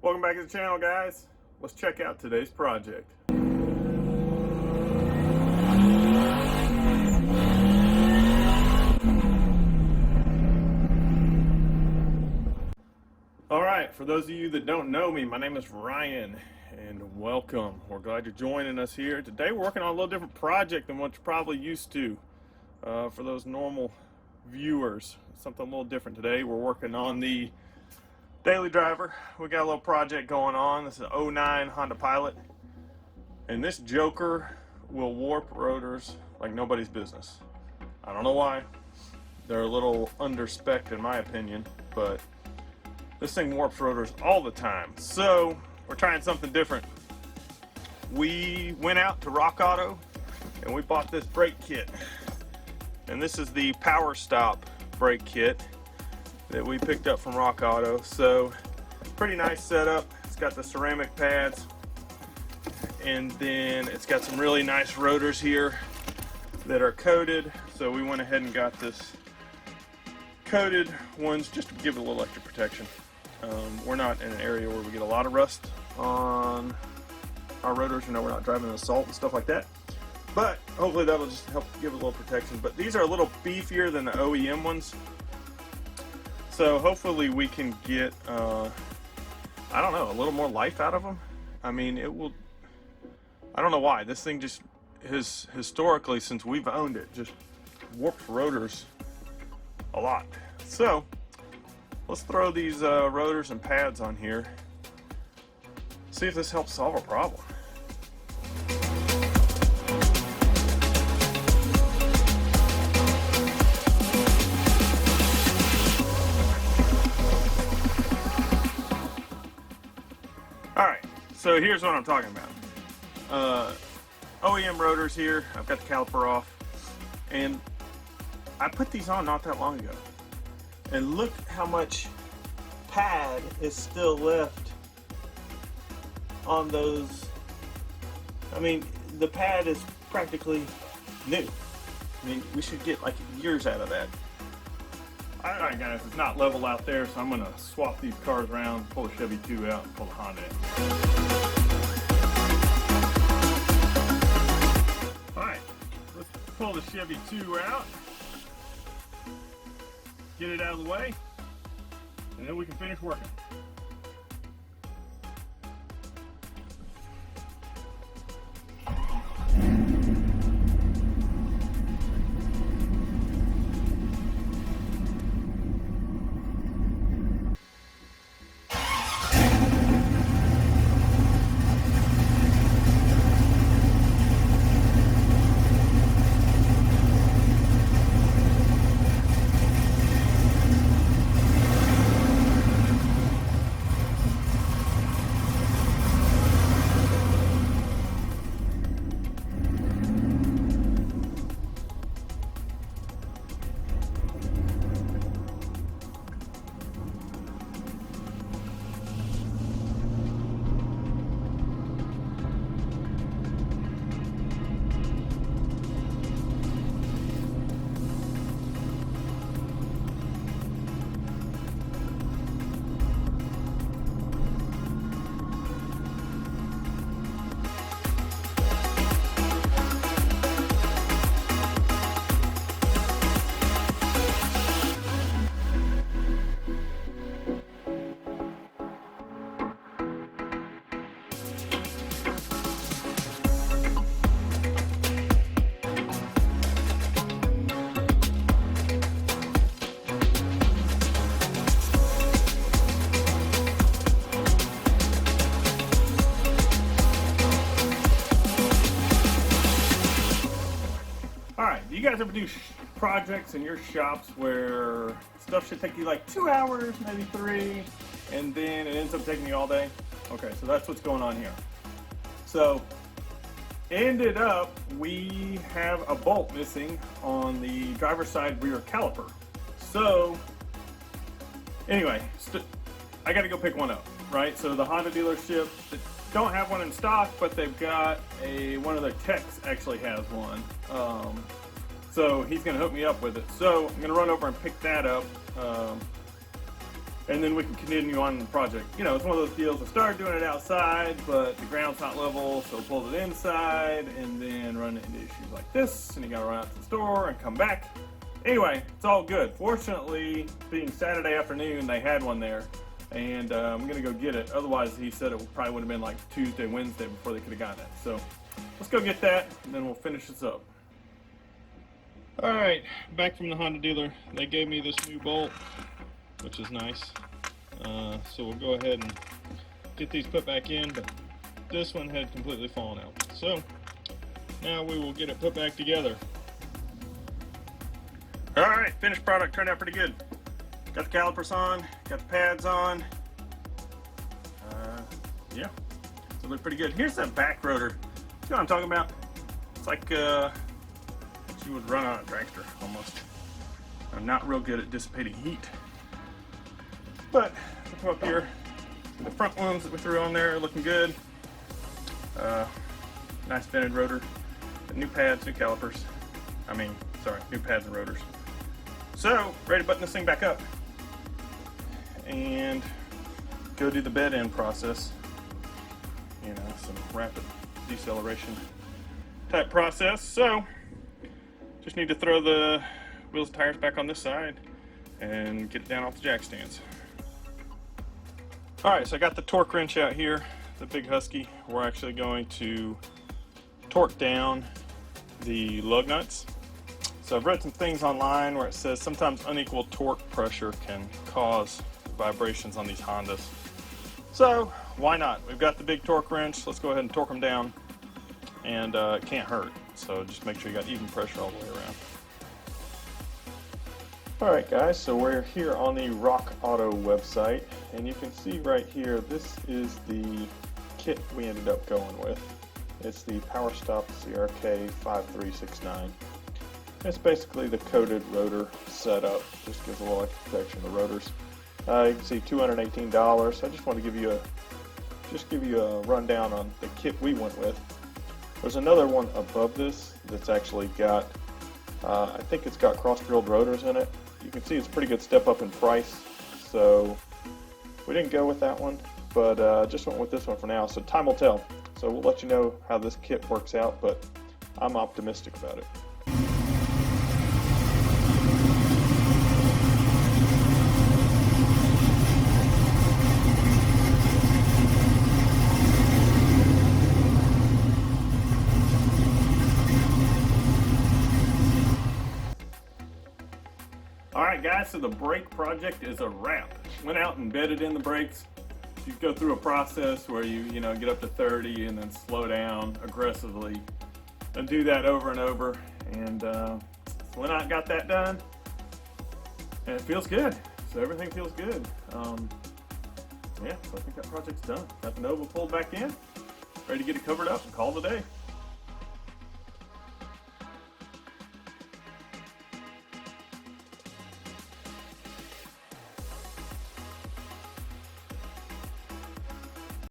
Welcome back to the channel, guys. Let's check out today's project. Alright, for those of you that don't know me, my name is Ryan, and welcome. We're glad you're joining us here. Today we're working on a little different project than what you're probably used to. For those normal viewers, something a little different today. We're working on the daily driver. We got a little project going on. This is an 09 Honda Pilot, and this joker will warp rotors like nobody's business. I don't know why. They're a little under-spec'd in my opinion, but this thing warps rotors all the time. So we're trying something different. We went out to Rock Auto and we bought this brake kit, and this is the PowerStop brake kit that we picked up from Rock Auto. So pretty nice setup. It's got the ceramic pads, and then it's got some really nice rotors here that are coated. So we went ahead and got this coated ones just to give it a little extra protection. We're not in an area where we get a lot of rust on our rotors. You know, we're not driving in salt and stuff like that, but hopefully that'll just help give it a little protection. But these are a little beefier than the OEM ones, so hopefully we can get I don't know, a little more life out of them. I mean, it will. I don't know why this thing just has historically, since we've owned it, just warped rotors a lot. So let's throw these rotors and pads on here, see if this helps solve a problem. Alright, so here's what I'm talking about. OEM rotors here. I've got the caliper off, and I put these on not that long ago. And look how much pad is still left on those. I mean, the pad is practically new. I mean, we should get like years out of that. Alright guys, it's not level out there, so I'm going to swap these cars around, pull the Chevy 2 out, and pull the Honda in. Alright, let's pull the Chevy 2 out. Get it out of the way, and then we can finish working. You guys ever do projects in your shops where stuff should take you like 2 hours, maybe 3, and then it ends up taking you all day? Okay, so that's what's going on here. So, ended up, we have a bolt missing on the driver's side rear caliper. So, anyway, I got to go pick one up, right? So the Honda dealership don't have one in stock, but they've got one of their techs actually has one. So he's going to hook me up with it. So I'm going to run over and pick that up. and then we can continue on the project. You know, it's one of those deals, I started doing it outside, but the ground's not level, so pulled it inside, and then run into issues like this, and you gotta run out to the store and come back. Anyway, it's all good. Fortunately, being Saturday afternoon, they had one there, and I'm gonna go get it. Otherwise, he said it probably would have been like Tuesday, Wednesday before they could have gotten it. So let's go get that, and then we'll finish this up. All right, back from the Honda dealer. They gave me this new bolt, which is nice. So we'll go ahead and get these put back in, but this one had completely fallen out. So now we will get it put back together. All right, finished product turned out pretty good. Got the calipers on, got the pads on. Yeah, so it looked pretty good. Here's that back rotor. See what I'm talking about? It's like what you would run on a dragster almost. I'm not real good at dissipating heat. But come up here, the front ones that we threw on there are looking good. Nice vented rotor, new pads, new calipers. New pads and rotors. So, ready to button this thing back up and go do the bed end process. You know, some rapid deceleration type process. So, just need to throw the wheels and tires back on this side and get it down off the jack stands. All right, so I got the torque wrench out here, the big Husky. We're actually going to torque down the lug nuts. So I've read some things online where it says sometimes unequal torque pressure can cause vibrations on these Hondas. So why not? We've got the big torque wrench. Let's go ahead and torque them down, and it can't hurt. So just make sure you got even pressure all the way around. All right, guys, so we're here on the Rock Auto website, and you can see right here, this is the kit we ended up going with. It's the PowerStop CRK 5369. It's basically the coated rotor setup. Just gives a little extra protection to the rotors. You can see $218. So I just want to give you a rundown on the kit we went with. There's another one above this that's actually got, I think it's got cross-drilled rotors in it. You can see it's a pretty good step up in price. So we didn't go with that one, but just went with this one for now. So time will tell. So we'll let you know how this kit works out, but I'm optimistic about it. Alright guys, so the brake project is a wrap. Went out and bedded in the brakes. You go through a process where you get up to 30 and then slow down aggressively and do that over and over, and went out and got that done, and it feels good. So everything feels good. Yeah, so I think that project's done. Got the Nova pulled back in, ready to get it covered up and call it a day.